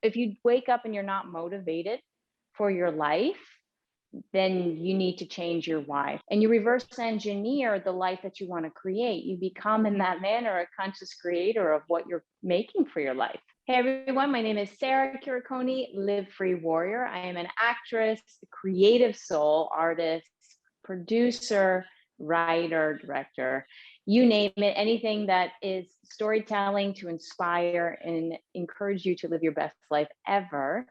if you wake up and you're not motivated for your life, then you need to change your why. And you reverse engineer the life that you want to create. You become, in that manner, a conscious creator of what you're making for your life. Hey everyone, my name is Sara Quiriconi, Live Free Warrior. I am an actress, creative soul artist, producer, writer, director, you name it, anything that is storytelling to inspire and encourage you to live your best life ever.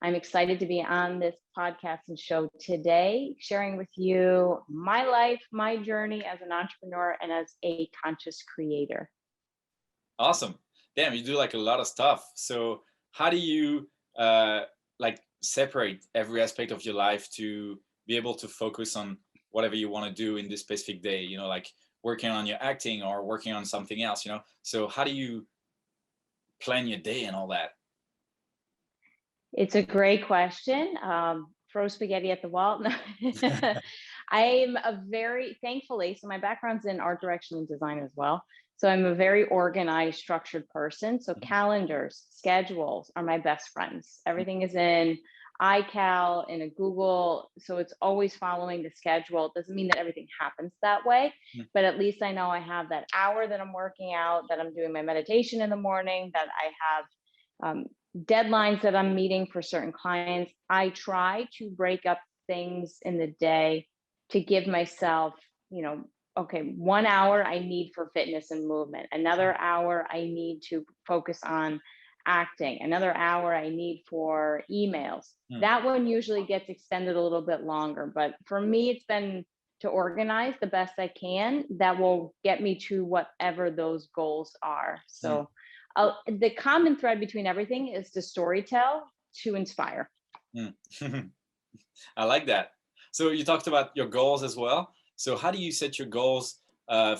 I'm excited to be on this podcast and show today, sharing with you my life, my journey as an entrepreneur and as a conscious creator. Awesome. Damn, you do like a lot of stuff. So how do you like separate every aspect of your life to be able to focus on whatever you want to do in this specific day, you know, like working on your acting or working on something else, you know? So how do you plan your day and all that? It's a great question. Throw spaghetti at the wall. I'm thankfully, so my background's in art direction and design as well. So I'm a very organized, structured person. So calendars, schedules are my best friends. Everything is in iCal, in a Google. So it's always following the schedule. It doesn't mean that everything happens that way, but at least I know I have that hour that I'm working out, that I'm doing my meditation in the morning, that I have deadlines that I'm meeting for certain clients. I try to break up things in the day to give myself, okay, 1 hour I need for fitness and movement. Another hour I need to focus on acting. Another hour I need for emails. That one usually gets extended a little bit longer, but for me, it's been to organize the best I can that will get me to whatever those goals are. So the common thread between everything is to storytell, to inspire. I like that. So you talked about your goals as well. So how do you set your goals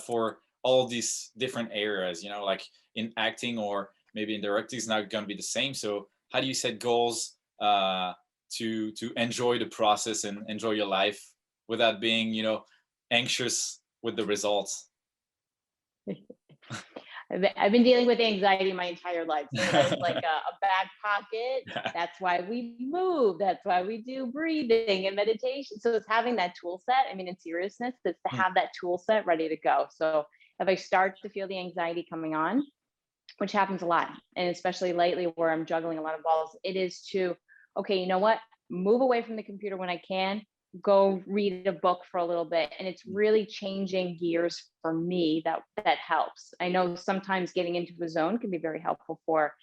for all these different areas, you know, like in acting or maybe in directing is not going to be the same. So how do you set goals to enjoy the process and enjoy your life without being, you know, anxious with the results? I've been dealing with anxiety my entire life. So that is like a back pocket. That's why we move. That's why we do breathing and meditation. So it's having that tool set. I mean, in seriousness, it's to have that tool set ready to go. So if I start to feel the anxiety coming on, which happens a lot, and especially lately where I'm juggling a lot of balls, it is to, okay, you know what? Move away from the computer when I can, go read a book for a little bit. And it's really changing gears for me that helps. I know sometimes getting into a zone can be very helpful for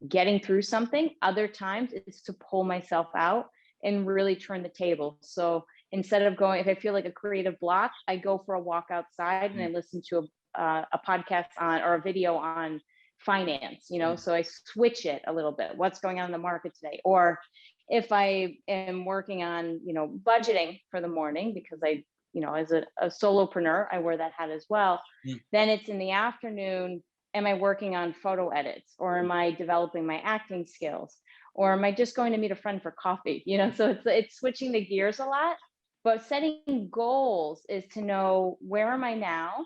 getting through something. Other times it's to pull myself out and really turn the table. So instead of going, if I feel like a creative block, I go for a walk outside and I listen to a podcast on, or a video on finance, you know, so I switch it a little bit. What's going on in the market today? Or if I am working on, budgeting for the morning, because I, as a solopreneur, I wear that hat as well. Then it's in the afternoon. Am I working on photo edits, or am I developing my acting skills, or am I just going to meet a friend for coffee? So it's switching the gears a lot, but setting goals is to know, where am I now?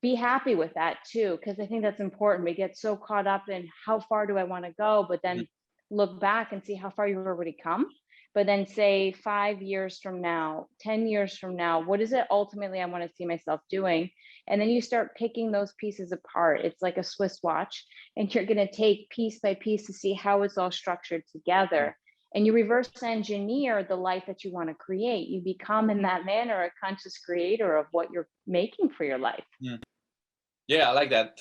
Be happy with that too, because I think that's important. We get so caught up in how far do I want to go, but then look back and see how far you've already come. But then say 5 years from now, 10 years from now, what is it ultimately I want to see myself doing? And then you start picking those pieces apart. It's like a Swiss watch, and you're going to take piece by piece to see how it's all structured together. And you reverse engineer the life that you want to create. You become, in that manner, a conscious creator of what you're making for your life. Yeah, I like that.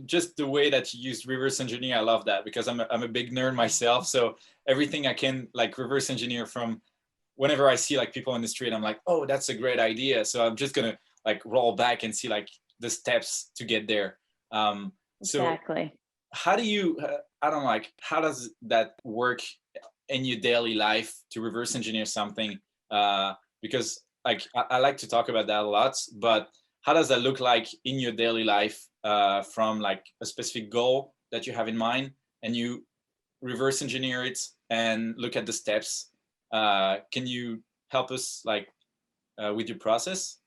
Just the way that you use reverse engineer, I love that, because I'm a big nerd myself. So everything I can like reverse engineer from whenever I see like people in the street, I'm like, oh, that's a great idea. So I'm just gonna like roll back and see like the steps to get there. Exactly. So how do you? How does that work in your daily life to reverse engineer something? Because like I like to talk about that a lot, but how does that look like in your daily life from like a specific goal that you have in mind, and you reverse engineer it and look at the steps? Can you help us like with your process?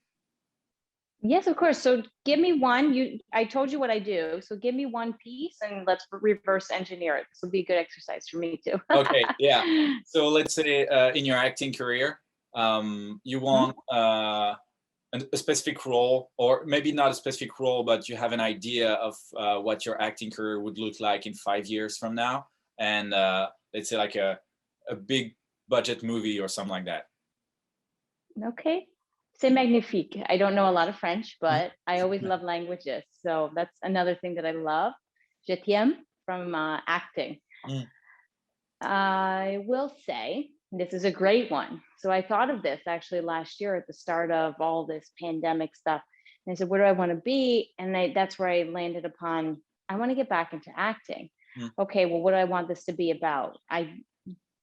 Yes, of course. So give me one. I told you what I do. So give me one piece and let's reverse engineer it. This will be a good exercise for me too. Okay, yeah. So let's say in your acting career, you want a specific role, or maybe not a specific role, but you have an idea of what your acting career would look like in 5 years from now, and let's say like a big budget movie or something like that. Okay. C'est magnifique. I don't know a lot of French, Mm, but I always love languages. So that's another thing that I love. Je t'aime from acting. mm, I will say this is a great one. So I thought of this actually last year at the start of all this pandemic stuff. And I said, what do I want to be? And that's where I landed upon, I want to get back into acting. mm, Okay, well, what do I want this to be about? I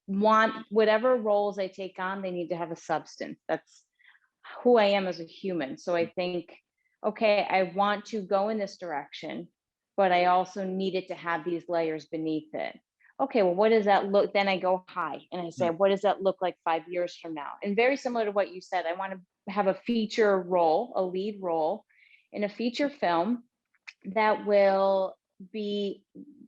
want whatever roles I take on, they need to have a substance. That's who I am as a human. So I think, okay, I want to go in this direction, but I also need it to have these layers beneath it. Okay, well, what does that look? Then I go high and I say, mm, what does that look like 5 years from now? And very similar to what you said, I want to have a feature role, a lead role in a feature film that will be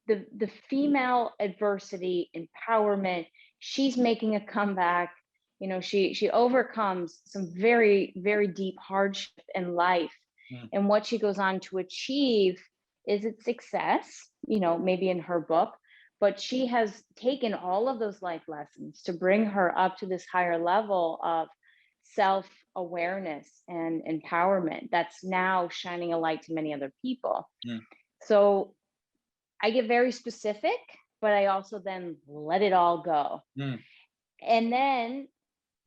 the female adversity empowerment. She's making a comeback. You know, she overcomes some very deep hardship in life, mm, and what she goes on to achieve is its success, you know, maybe in her book, but she has taken all of those life lessons to bring her up to this higher level of self awareness and empowerment that's now shining a light to many other people. mm, So I get very specific, but I also then let it all go. mm, And then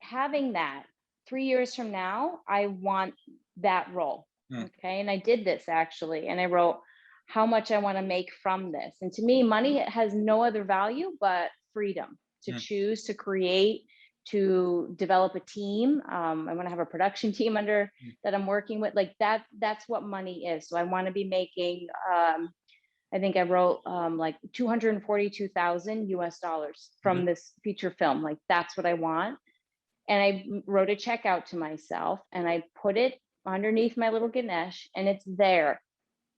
having that 3 years from now, I want that role. mm, Okay. And I did this actually, and I wrote how much I want to make from this. And to me, money has no other value but freedom to mm, choose, to create, to develop a team. I want to have a production team under mm, that I'm working with. Like that, that's what money is. So I want to be making I think I wrote like 242,000 US dollars mhm, from this feature film. Like that's what I want. And I wrote a check out to myself and I put it underneath my little Ganesh and it's there.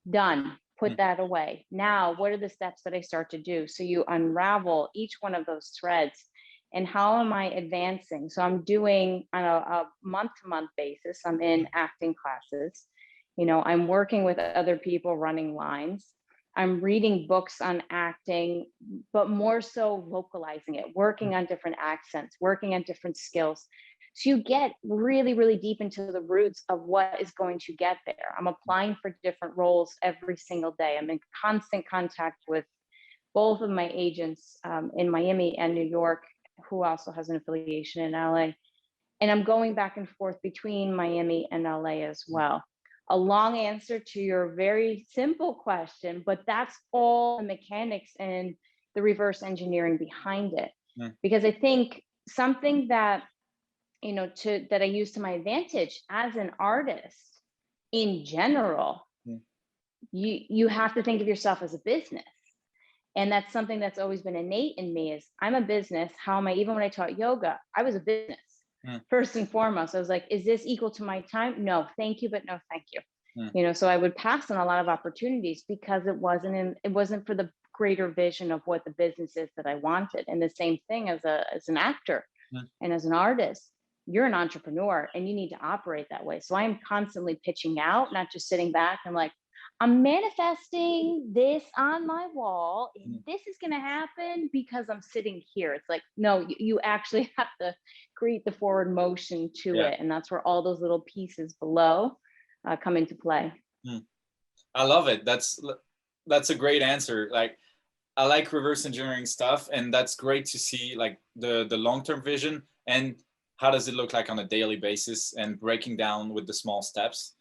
Done. mm, Put that away. Now, what are the steps that I start to do? So you unravel each one of those threads. And how am I advancing? So I'm doing on a month to month basis, I'm in acting classes. You know, I'm working with other people running lines. I'm reading books on acting, but more so localizing it, mm, working on different accents, working on different skills. So you get really deep into the roots of what is going to get there. I'm applying for different roles every single day. I'm in constant contact with both of my agents in Miami and New York, who also has an affiliation in LA. And I'm going back and forth between Miami and LA as mm, well. A long answer to your very simple question, but that's all the mechanics and the reverse engineering behind it. mm, Because I think something that you know to that I use to my advantage as an artist in general, mm, you have to think of yourself as a business. And that's something that's always been innate in me is I'm a business. How am I, even when I taught yoga, I was a business. mm, First and foremost, I was like, is this equal to my time? No, thank you, but no, thank you. mm, You know, so I would pass on a lot of opportunities because it wasn't for the greater vision of what the business is that I wanted. And the same thing as an actor mm. and as an artist, you're an entrepreneur and you need to operate that way. So I'm constantly pitching out, not just sitting back and like, I'm manifesting this on my wall and Mm. this is going to happen because I'm sitting here. It's like, no, you actually have to create the forward motion to Yeah. it. And that's where all those little pieces below come into play. Mm. I love it. That's a great answer. Like I like reverse engineering stuff, and that's great to see like the long-term vision and how does it look like on a daily basis and breaking down with the small steps.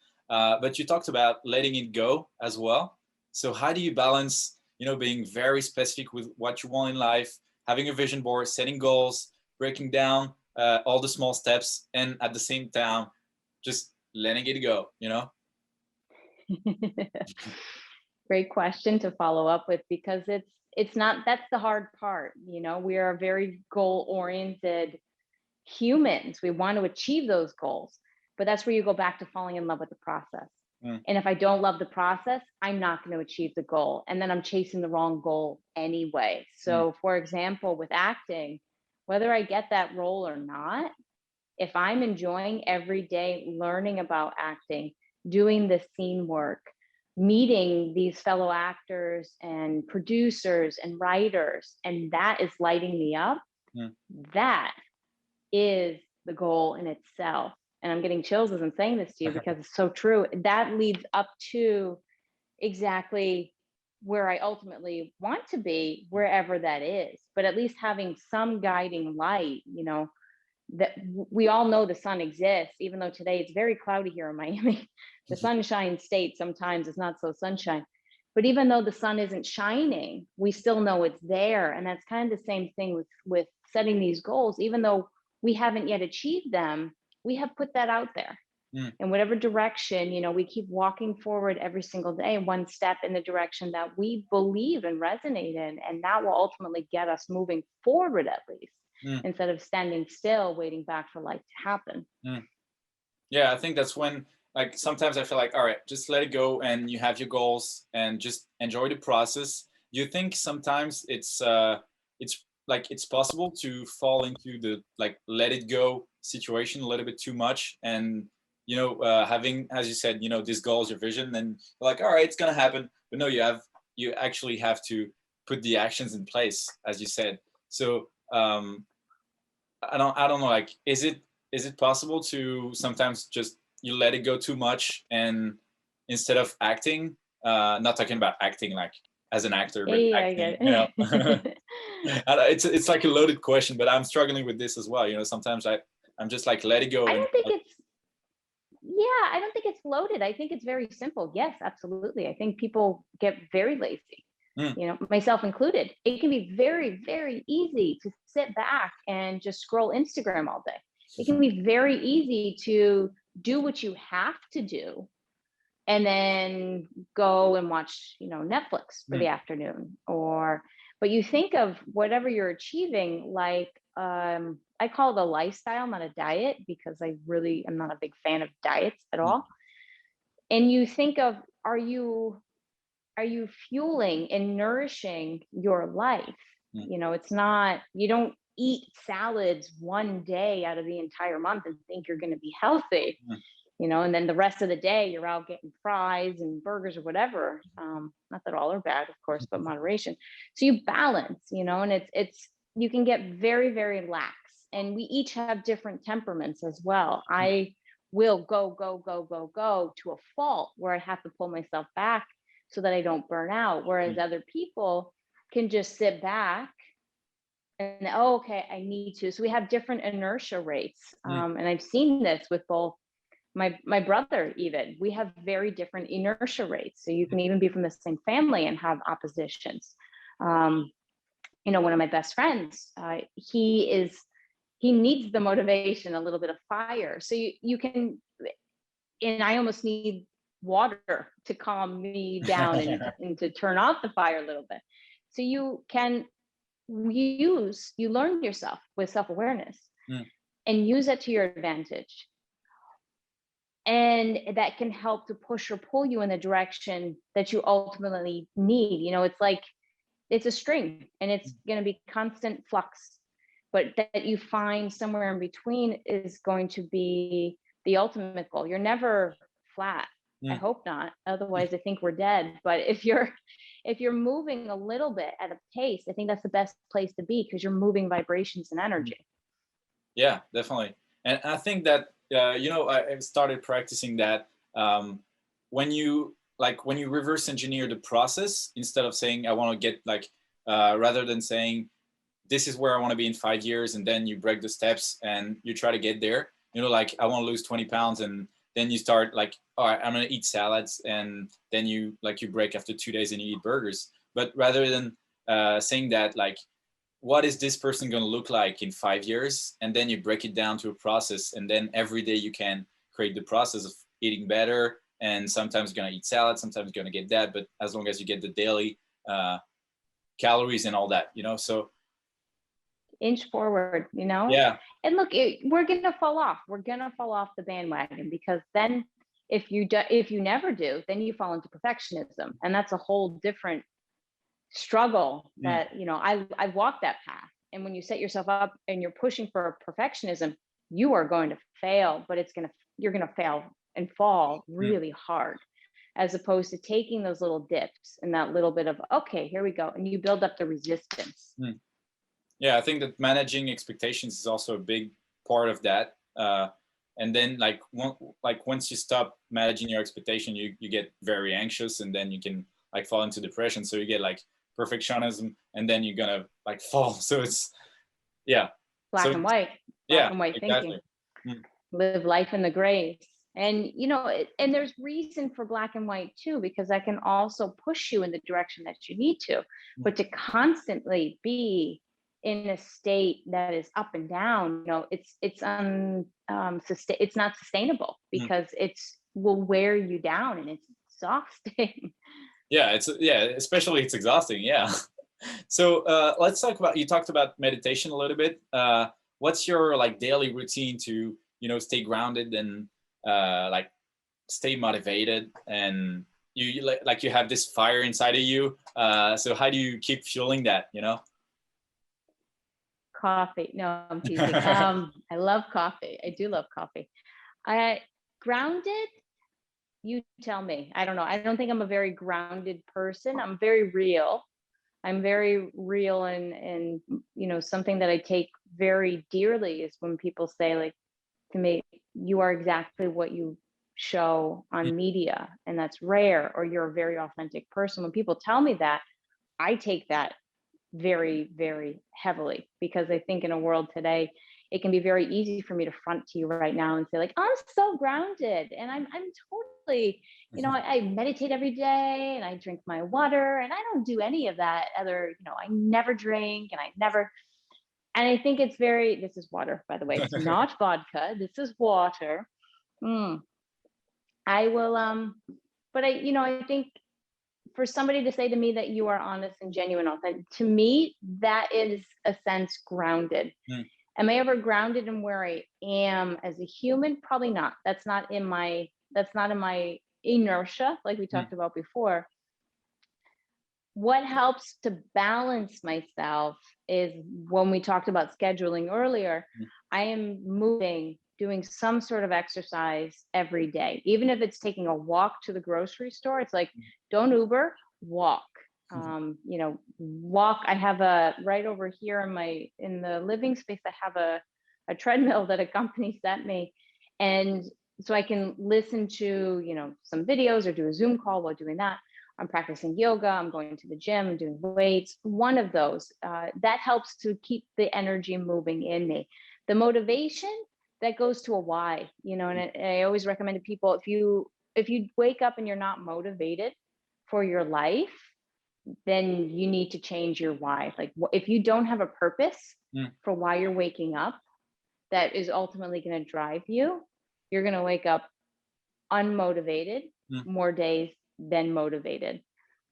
But you talked about letting it go as well. So how do you balance, being very specific with what you want in life, having a vision board, setting goals, breaking down all the small steps, and at the same time, just letting it go? Great question to follow up with because it's not that's the hard part. You know, we are very goal oriented humans. We want to achieve those goals. But that's where you go back to falling in love with the process. Mm. And if I don't love the process, I'm not going to achieve the goal. And then I'm chasing the wrong goal anyway. So, for example, with acting, whether I get that role or not, if I'm enjoying every day learning about acting, doing the scene work, meeting these fellow actors and producers and writers, and that is lighting me up, Mm. that is the goal in itself. And I'm getting chills as I'm saying this to you because it's so true. That leads up to exactly where I ultimately want to be, wherever that is. But at least having some guiding light, that we all know the sun exists, even though today it's very cloudy here in Miami. The sunshine state sometimes is not so sunshine. But even though the sun isn't shining, we still know it's there. And that's kind of the same thing with setting these goals. Even though we haven't yet achieved them, we have put that out there. Mm. In whatever direction, we keep walking forward every single day, one step in the direction that we believe and resonate in. And that will ultimately get us moving forward, at least, instead of standing still, waiting back for life to happen. Mm. Yeah, I think that's when, like, sometimes I feel like, all right, just let it go, and you have your goals and just enjoy the process. Do you think sometimes it's like it's possible to fall into the like let it go situation a little bit too much, and having, as you said, this goal is your vision, and you're like, all right, it's gonna happen, but no, you actually have to put the actions in place, as you said. So I don't know, like, is it possible to sometimes just you let it go too much, and instead of acting, not talking about acting like as an actor, but Yeah, I acting, get it. it's like a loaded question, but I'm struggling with this as well. Sometimes I'm just like, let it go, I and don't think like, it's Yeah, I don't think it's loaded. I think it's very simple. Yes, absolutely. I think people get very lazy, mm, myself included. It can be very, very easy to sit back and just scroll Instagram all day. It can be very easy to do what you have to do and then go and watch, Netflix for the mm, afternoon. But you think of whatever you're achieving, like, I call it a lifestyle, not a diet, because I really am not a big fan of diets at mm, all. And you think of, are you fueling and nourishing your life? mm, It's not, you don't eat salads one day out of the entire month and think you're going to be healthy, mm, and then the rest of the day you're out getting fries and burgers or whatever. Not that all are bad, of course, but moderation. So you balance, and it's you can get very, very lax, and we each have different temperaments as well. I will go, go, go, go, go to a fault where I have to pull myself back so that I don't burn out. Whereas mm, other people can just sit back and, oh, okay, I need to. So we have different inertia rates. mm, And I've seen this with both my brother. Even we have very different inertia rates. So you can even be from the same family and have oppositions. One of my best friends, he needs the motivation, a little bit of fire. So you can, and I almost need water to calm me down and to turn off the fire a little bit. So you learn yourself with self-awareness mm, and use it to your advantage. And that can help to push or pull you in the direction that you ultimately need. It's like, it's a string and it's going to be constant flux, but that you find somewhere in between is going to be the ultimate goal. You're never flat. I mm. hope not. Otherwise, I think we're dead. But if you're moving a little bit at a pace, I think that's the best place to be, because you're moving vibrations and energy. Yeah, definitely. And I think that I started practicing that, when you reverse engineer the process, instead of saying I want to get like, rather than saying this is where I want to be in 5 years, and then you break the steps and you try to get there. Like, I want to lose 20 pounds, and then you start like, all right, I'm gonna eat salads, and then you break after 2 days and you eat burgers. But rather than saying that, like, what is this person going to look like in 5 years, and then you break it down to a process, and then every day you can create the process of eating better, and sometimes you're going to eat salad, sometimes you're going to get that, but as long as you get the daily calories and all that. So inch forward, you know? Yeah. And look, we're gonna fall off. We're gonna fall off the bandwagon, because then if you never do, then you fall into perfectionism, and that's a whole different struggle Mm. that, you know, I've walked that path. And when you set yourself up and you're pushing for perfectionism, you are going to fail, but you're gonna fail and fall Mm. really hard, as opposed to taking those little dips and that little bit of, okay, here we go, and you build up the resistance. Mm. Yeah, I think that managing expectations is also a big part of that. And then like once you stop managing your expectation, you get very anxious, and then you can like fall into depression. So you get like perfectionism, and then you're gonna like fall. So it's yeah. Black So and white, black yeah, and white thinking. exactly. Mm. Live life in the grays. And you know, and there's reason for black and white too, because that can also push you in the direction that you need to. But to constantly be in a state that is up and down, you know, it's not sustainable, Mm. because it's will wear you down, and it's exhausting. Yeah, especially it's exhausting. Yeah. So let's talk about, you talked about meditation a little bit. What's your like daily routine to, stay grounded and like stay motivated, and you like you have this fire inside of you. So how do you keep fueling that, Coffee. No, I'm teasing. I love coffee. I do love coffee. I grounded. You tell me. I don't know. I don't think I'm a very grounded person. I'm very real. I'm very real, and something that I take very dearly is when people say, like, to me, you are exactly what you show on media, and that's rare, or you're a very authentic person. When people tell me that, I take that very, very heavily, because I think in a world today, it can be very easy for me to front to you right now and say, like, I'm so grounded, and I'm totally, I meditate every day, and I drink my water, and I don't do any of that other, I never drink, and I think it's very, this is water, by the way, it's not vodka, this is water. I will, but I think for somebody to say to me that you are honest and genuine, authentic, to me, that is a sense grounded. Mm. Am I ever grounded in where I am as a human? Probably not. That's not in my inertia, like we talked about before. What helps to balance myself is, when we talked about scheduling earlier, I am moving, doing some sort of exercise every day. Even if it's taking a walk to the grocery store, it's like, don't Uber, walk. Walk. I have right over here in the living space, I have a treadmill that a company sent me. And so I can listen to, some videos or do a Zoom call while doing that. I'm practicing yoga, I'm going to the gym, I'm doing weights, one of those. That helps to keep the energy moving in me. The motivation, that goes to a why, and I always recommend to people, if you wake up and you're not motivated for your life, then you need to change your why. Like, if you don't have a purpose for why you're waking up, that is ultimately going to drive you, you're going to wake up unmotivated more days than motivated,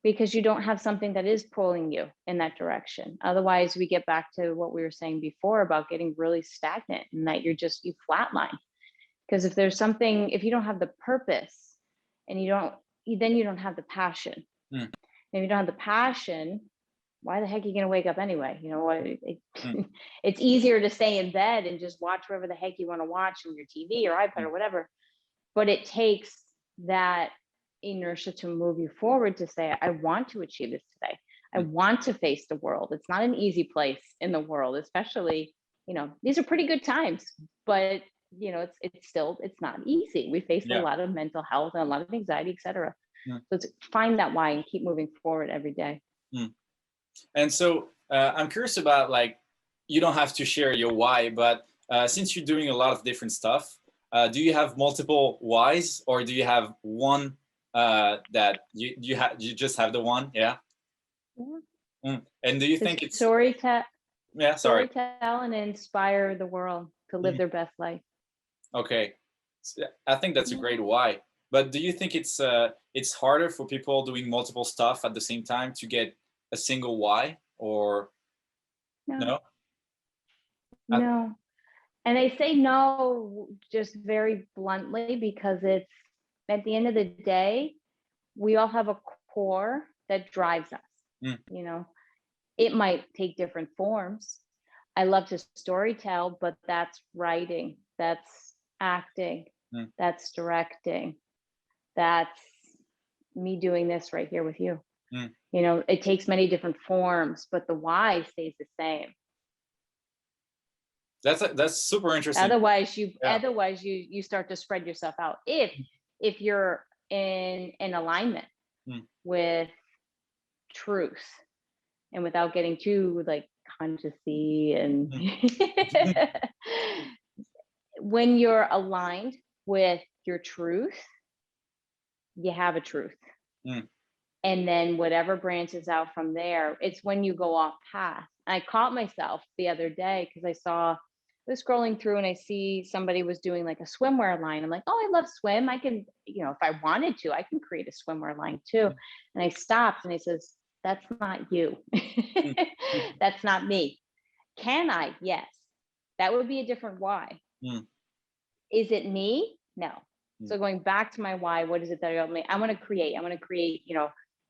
because you don't have something that is pulling you in that direction. Otherwise, we get back to what we were saying before about getting really stagnant, and that you flatline. Because if you don't have the purpose, and then you don't have the passion. And if you don't have the passion, why the heck are you going to wake up anyway? It's easier to stay in bed and just watch whatever the heck you want to watch on your TV or iPad or whatever. But it takes that inertia to move you forward, to say, I want to achieve this today. I want to face the world. It's not an easy place in the world, especially, these are pretty good times, but it's not easy. We face a lot of mental health and a lot of anxiety, etc. So it's find that why and keep moving forward every day. And so I'm curious about, like, you don't have to share your why, but since you're doing a lot of different stuff, do you have multiple whys, or do you have one that you just have the one? Yeah. And do you think it's storytell and inspire the world to live their best life? Okay, I think that's a great why. But do you think it's harder for people doing multiple stuff at the same time to get a single why, or no? No. And I say no just very bluntly because it's at the end of the day, we all have a core that drives us. Mm, You know, it might take different forms. I love to story tell, but that's writing, that's acting, mm, that's directing, that's me doing this right here with you. mm. You know, it takes many different forms, but the why stays the same. That's super interesting. Yeah. Otherwise you start to spread yourself out. If you're in alignment Mm, with truth and without getting too like consciousy and mm, when you're aligned with your truth, you have a truth. mm, And then whatever branches out from there, it's when you go off path. I caught myself the other day because I was scrolling through and I see somebody was doing like a swimwear line. I'm like, oh, I love swim. I can, you know, if I wanted to, I can create a swimwear line too. And I stopped and he says, that's not you. mm, mm, That's not me. Can I? Yes. That would be a different why. mm, Is it me? No. mm, So going back to my why, what is it that I want to create? I want to create, you know,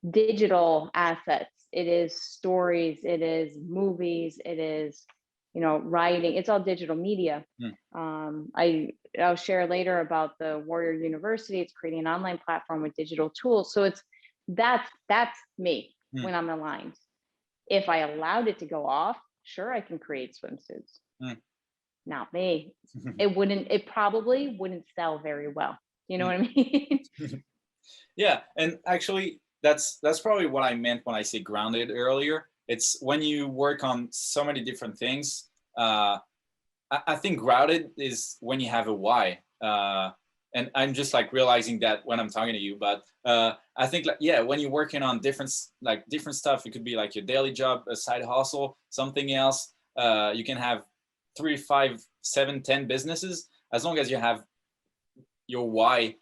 digital assets. It is stories, it is movies, it is, you know, writing. It's all digital media. mm, I'll share later about the Warrior University. It's creating an online platform with digital tools. So that's me mm, when I'm aligned. If I allowed it to go off, sure, I can create swimsuits. mm, Not me. mm. It probably wouldn't sell very well. You know what I mean? Yeah, and actually, that's probably what I meant when I say grounded earlier. It's when you work on so many different things. I think grounded is when you have a why. And I'm just like realizing that when I'm talking to you. But I think like yeah, when you're working on different stuff, it could be like your daily job, a side hustle, something else. You can have 3, 5, 7, 10 businesses as long as you have your why.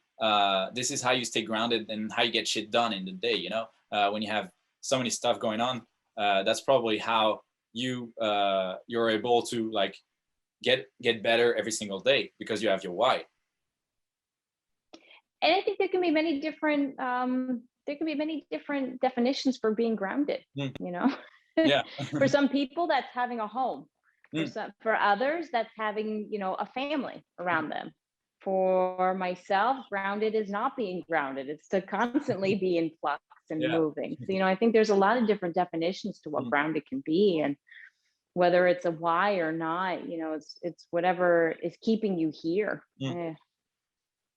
This is how you stay grounded and how you get shit done in the day. You know, when you have so many stuff going on, that's probably how you're able to like get better every single day because you have your why. And I think there can be many different definitions for being grounded, Mm, you know. yeah. For some people that's having a home. Mm, For others that's having, you know, a family around them. For myself, grounded is not being grounded. It's to constantly be in flux and yeah. moving. So, you know, I think there's a lot of different definitions to what Mm, grounded can be. And whether it's a why or not, you know, it's whatever is keeping you here. mm. Eh.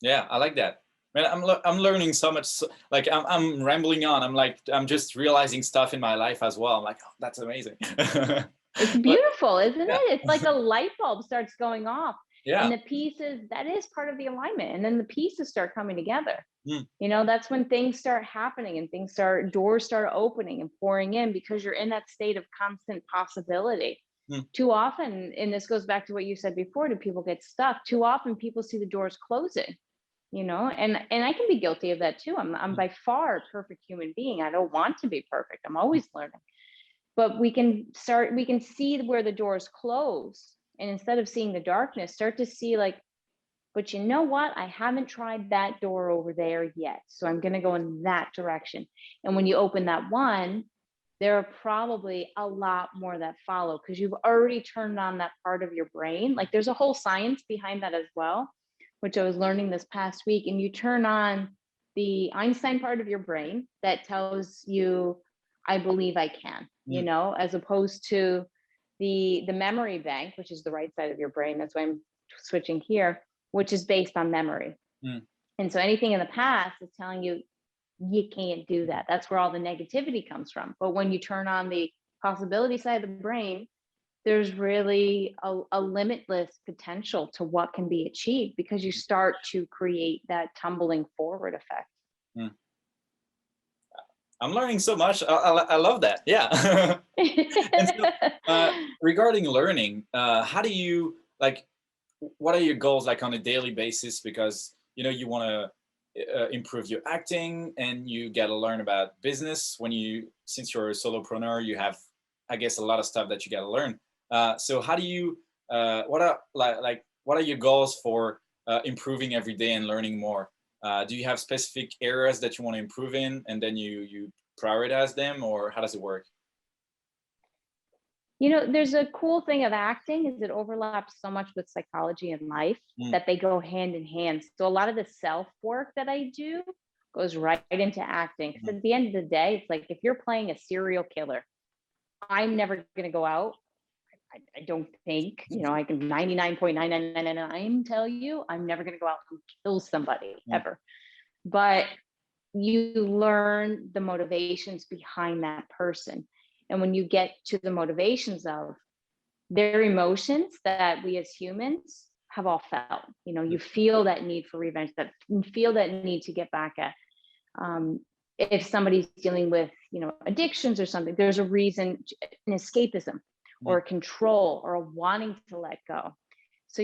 Yeah, I like that. Man, I'm learning so much. Like I'm rambling on. I'm just realizing stuff in my life as well. I'm like, oh, that's amazing. It's But beautiful, isn't yeah, it? It's like a light bulb starts going off, and yeah. the pieces, that is part of the alignment, and then the pieces start coming together. Mm, You know, that's when things start happening and doors start opening and pouring in because you're in that state of constant possibility. mm, Too often, and this goes back to what you said before, do people get stuck? Too often people see the doors closing, you know, and I can be guilty of that too. I'm mm, by far a perfect human being. I don't want to be perfect. I'm always learning. But we can see where the doors close. And instead of seeing the darkness, start to see like, but you know what? I haven't tried that door over there yet. So I'm going to go in that direction. And when you open that one, there are probably a lot more that follow because you've already turned on that part of your brain. Like there's a whole science behind that as well, which I was learning this past week. And you turn on the Einstein part of your brain that tells you, I believe I can, you mm, know, as opposed to the memory bank, which is the right side of your brain. That's why I'm switching here, which is based on memory. mm, And so anything in the past is telling you, you can't do that. That's where all the negativity comes from. But when you turn on the possibility side of the brain, there's really a limitless potential to what can be achieved because you start to create that tumbling forward effect. mm. I'm learning so much. I love that. Yeah. And so, regarding learning, how do you like? What are your goals like on a daily basis? Because you know you want to improve your acting, and you got to learn about business. Since you're a solopreneur, you have, I guess, a lot of stuff that you got to learn. So how do you what are what are your goals for improving every day and learning more? Do you have specific areas that you want to improve in, and then you prioritize them, or how does it work? There's a cool thing of acting is it overlaps so much with psychology and life Mm, that they go hand in hand. So a lot of the self work that I do goes right into acting. Because mhm, at the end of the day, it's like if you're playing a serial killer, I'm never going to go out. I don't think, I can 99.99999 tell you, I'm never going to go out and kill somebody mm, ever. But you learn the motivations behind that person. And when you get to the motivations of their emotions that we as humans have all felt, mm, you feel that need for revenge, that you feel that need to get back at. Um, if somebody's dealing with, addictions or something, there's a reason, an escapism or mm, a control or a wanting to let go. So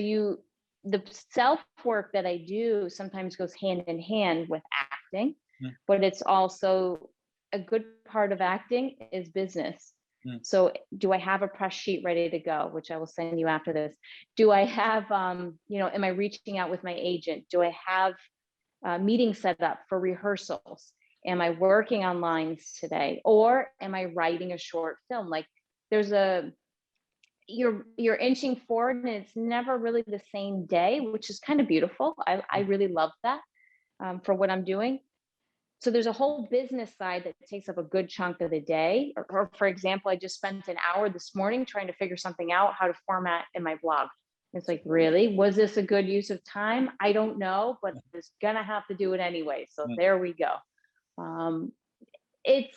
the self work that I do sometimes goes hand in hand with acting, mm, but it's also a good part of acting is business. mm, So do I have a press sheet ready to go, which I will send you after this? Do I have, am I reaching out with my agent? Do I have meetings set up for rehearsals? Am I working on lines today? Or am I writing a short film? Like there's you're inching forward and it's never really the same day, which is kind of beautiful. I really love that for what I'm doing. So there's a whole business side that takes up a good chunk of the day. Or for example, I just spent an hour this morning trying to figure something out, how to format in my blog. It's like, really, was this a good use of time? I don't know, but it's gonna have to do it anyway. So mm. there we go. Um, it's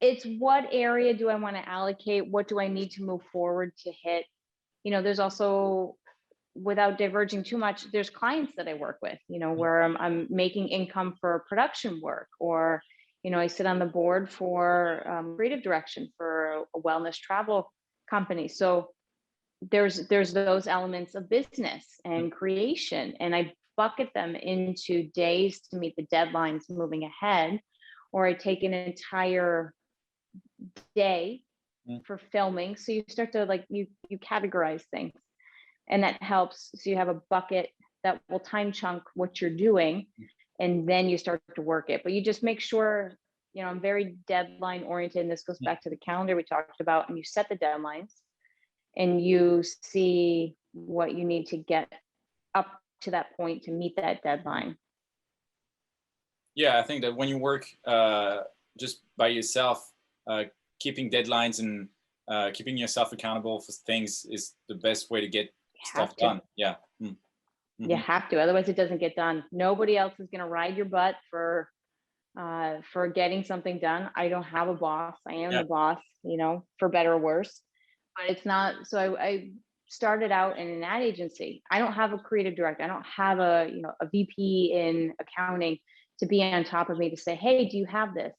it's what area do I want to allocate? What do I need to move forward to hit? There's also, without diverging too much, there's clients that I work with, where I'm making income for production work, or, I sit on the board for creative direction for a wellness travel company. So there's those elements of business and creation, and I bucket them into days to meet the deadlines moving ahead, or I take an entire day Mm. for filming. So you start to you categorize things, and that helps. So you have a bucket that will time chunk what you're doing, and then you start to work it. But you just make sure, I'm very deadline oriented, and this goes back to the calendar we talked about, and you set the deadlines and you see what you need to get up to that point to meet that deadline. Yeah, I think that when you work just by yourself, uh, keeping deadlines and keeping yourself accountable for things is the best way to get You stuff have to. done. Yeah. Mm, You mhm, have to, otherwise it doesn't get done. Nobody else is going to ride your butt for getting something done. I don't have a boss. I am yeah. the boss, for better or worse. But it's not. So I started out in an ad agency. I don't have a creative director. I don't have a VP in accounting to be on top of me to say, hey, do you have this?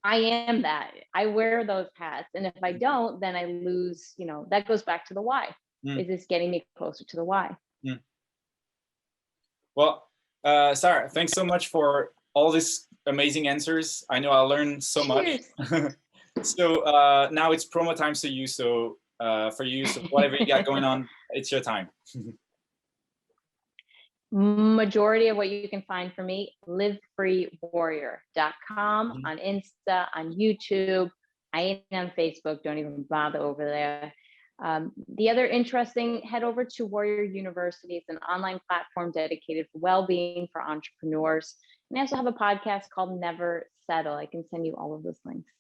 I am that. I wear those hats. And if I don't, then I lose, that goes back to the why. Mm, Is this getting me closer to the why? mm. Well, Sarah, thanks so much for all these amazing answers. I know I learned so much. Cheers. So now it's promo time for you. So so whatever you got going on, it's your time. Majority of what you can find for me, livefreewarrior.com, Mhm. on Insta, on YouTube. I ain't on Facebook. Don't even bother over there. The other interesting, head over to Warrior University. It's an online platform dedicated for well-being for entrepreneurs. And I also have a podcast called Never Settle. I can send you all of those links.